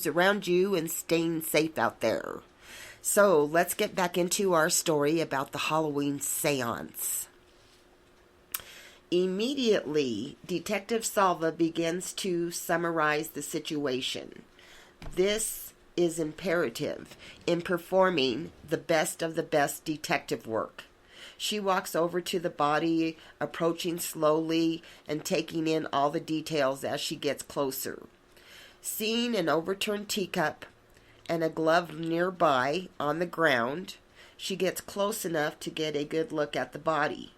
moves around you and staying safe out there. So let's get back into our story about the Halloween seance. Immediately, Detective Solva begins to summarize the situation. This is imperative in performing the best of the best detective work. She walks over to the body, approaching slowly and taking in all the details as she gets closer. Seeing an overturned teacup and a glove nearby on the ground, she gets close enough to get a good look at the body.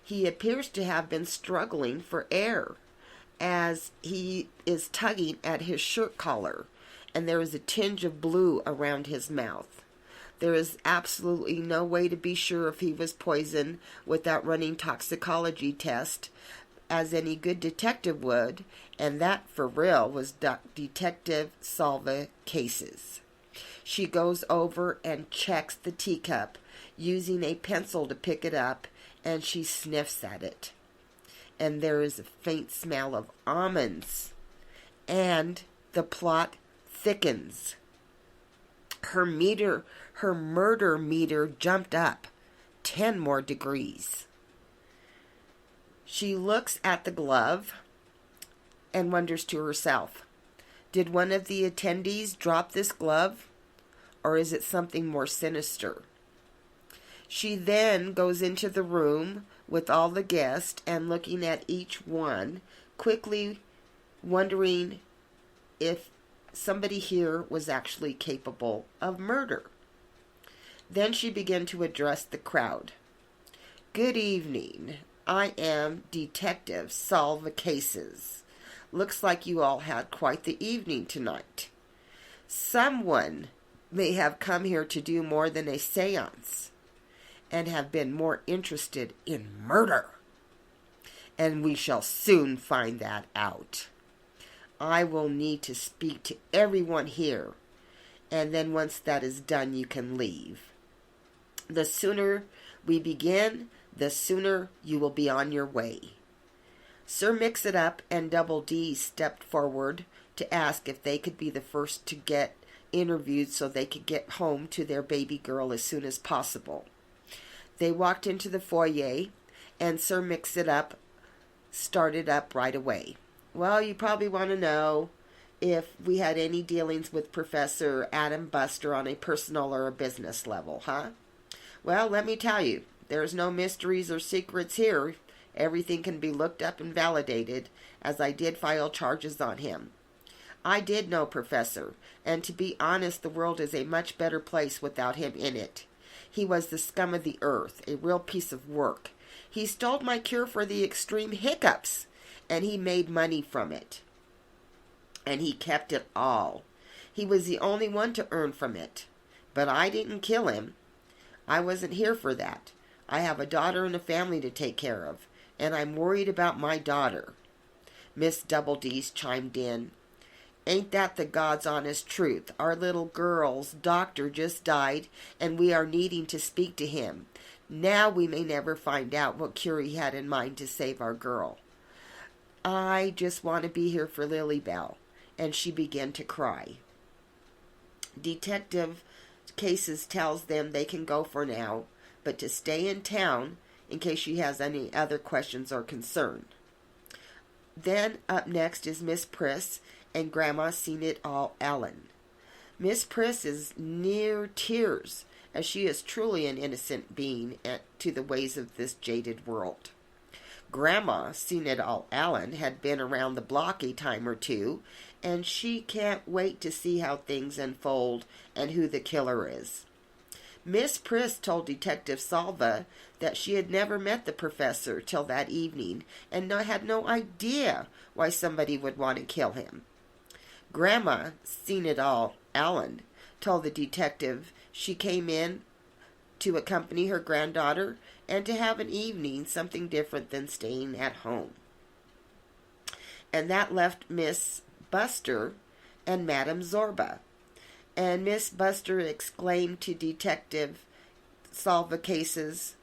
He appears to have been struggling for air as he is tugging at his shirt collar, and there is a tinge of blue around his mouth. There is absolutely no way to be sure if he was poisoned without running toxicology test, as any good detective would, and that for real was Detective Solva Cases. She goes over and checks the teacup, using a pencil to pick it up, and she sniffs at it. And there is a faint smell of almonds. And the plot thickens. Her murder meter jumped up 10 more degrees. She looks at the glove and wonders to herself, did one of the attendees drop this glove, or is it something more sinister? She then goes into the room with all the guests and looking at each one, quickly wondering if somebody here was actually capable of murder. Then she began to address the crowd. Good evening. I am Detective Solva Cases. Looks like you all had quite the evening tonight. Someone may have come here to do more than a seance and have been more interested in murder. And we shall soon find that out. I will need to speak to everyone here, and then once that is done, you can leave. The sooner we begin, the sooner you will be on your way. Sir Mix-It-Up and Double D stepped forward to ask if they could be the first to get interviewed so they could get home to their baby girl as soon as possible. They walked into the foyer, and Sir Mix-It-Up started up right away. Well, you probably want to know if we had any dealings with Professor Adam Buster on a personal or a business level, huh? Well, let me tell you, there's no mysteries or secrets here. Everything can be looked up and validated, as I did file charges on him. I did know Professor, and to be honest, the world is a much better place without him in it. He was the scum of the earth, a real piece of work. He stole my cure for the extreme hiccups, and he made money from it. And he kept it all. He was the only one to earn from it. But I didn't kill him. I wasn't here for that. I have a daughter and a family to take care of, and I'm worried about my daughter. Miss Double D's chimed in. Ain't that the God's honest truth? Our little girl's doctor just died, and we are needing to speak to him. Now we may never find out what cure he had in mind to save our girl. I just want to be here for Lily Bell. And she began to cry. Detective Cases tells them they can go for now, but to stay in town in case she has any other questions or concern. Then up next is Miss Priss and Grandma Seen It All Ellen. Miss Priss is near tears, as she is truly an innocent being to the ways of this jaded world. Grandma Seen It All Ellen had been around the block a time or two, and she can't wait to see how things unfold and who the killer is. Miss Priss told Detective Solva that she had never met the professor till that evening and had no idea why somebody would want to kill him. Grandma Seen It All Ellen told the detective she came in to accompany her granddaughter and to have an evening, something different than staying at home. And that left Miss Buster and Madame Zorba. And Miss Buster exclaimed to Detective Solva Cases,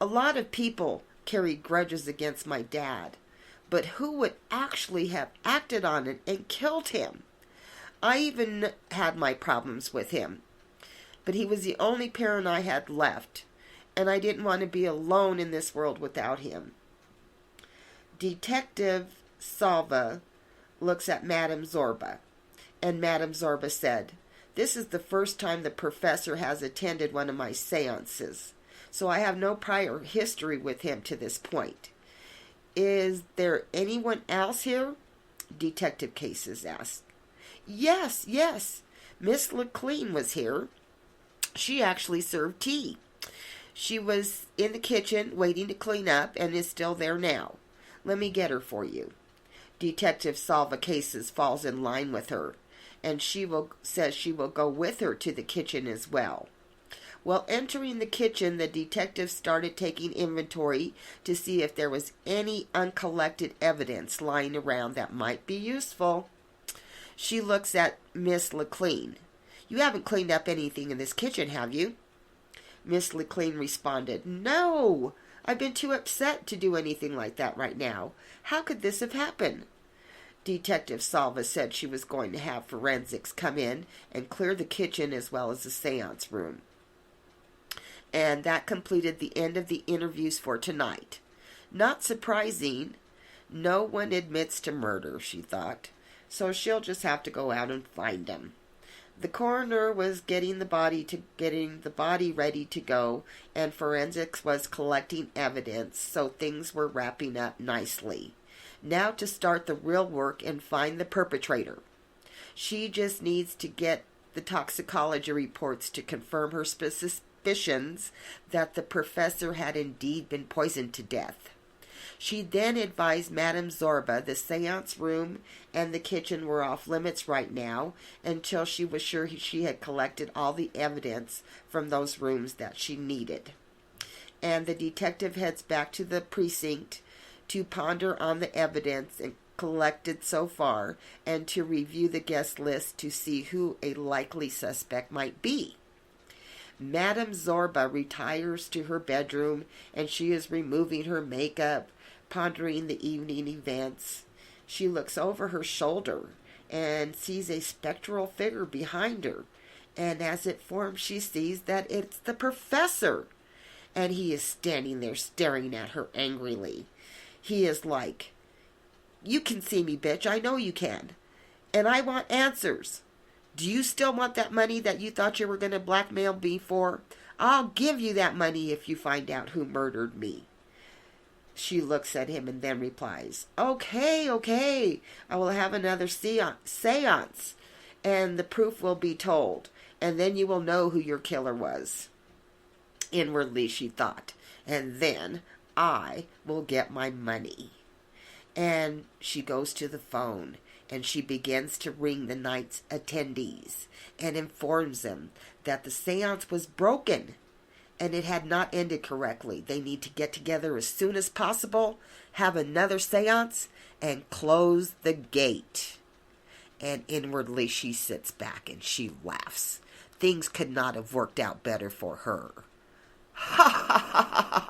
a lot of people carried grudges against my dad, but who would actually have acted on it and killed him? I even had my problems with him, but he was the only parent I had left, and I didn't want to be alone in this world without him. Detective Solva looks at Madame Zorba, and Madame Zorba said, "This is the first time the professor has attended one of my seances, so I have no prior history with him to this point. Is there anyone else here?" Detective Cases asked. Yes, Miss LeClean was here. She actually served tea. She was in the kitchen waiting to clean up and is still there now. Let me get her for you. Detective Solva Cases falls in line with her, and says she will go with her to the kitchen as well. While entering the kitchen, the detective started taking inventory to see if there was any uncollected evidence lying around that might be useful. She looks at Miss LeClean. "You haven't cleaned up anything in this kitchen, have you?" Miss LeClean responded, "No, I've been too upset to do anything like that right now. How could this have happened?" Detective Salva said she was going to have forensics come in and clear the kitchen as well as the seance room. And that completed the end of the interviews for tonight. Not surprising, no one admits to murder, she thought, so she'll just have to go out and find them. The coroner was getting the body ready to go, and forensics was collecting evidence, so things were wrapping up nicely. Now to start the real work and find the perpetrator. She just needs to get the toxicology reports to confirm her suspicions that the professor had indeed been poisoned to death. She then advised Madame Zorba the seance room and the kitchen were off limits right now until she was sure she had collected all the evidence from those rooms that she needed. And the detective heads back to the precinct to ponder on the evidence collected so far and to review the guest list to see who a likely suspect might be. Madame Zorba retires to her bedroom and she is removing her makeup, pondering the evening events. She looks over her shoulder and sees a spectral figure behind her, and as it forms she sees that it's the professor, and he is standing there staring at her angrily. He is like, "You can see me, bitch, I know you can, and I want answers. Do you still want that money that you thought you were going to blackmail me for? I'll give you that money if you find out who murdered me." She looks at him and then replies, Okay, I will have another seance, and the proof will be told, and then you will know who your killer was. Inwardly she thought, and then I will get my money. And she goes to the phone, and she begins to ring the night's attendees, and informs them that the seance was broken, and it had not ended correctly. They need to get together as soon as possible, have another seance, and close the gate. And inwardly she sits back and she laughs. Things could not have worked out better for her. Ha ha ha ha ha!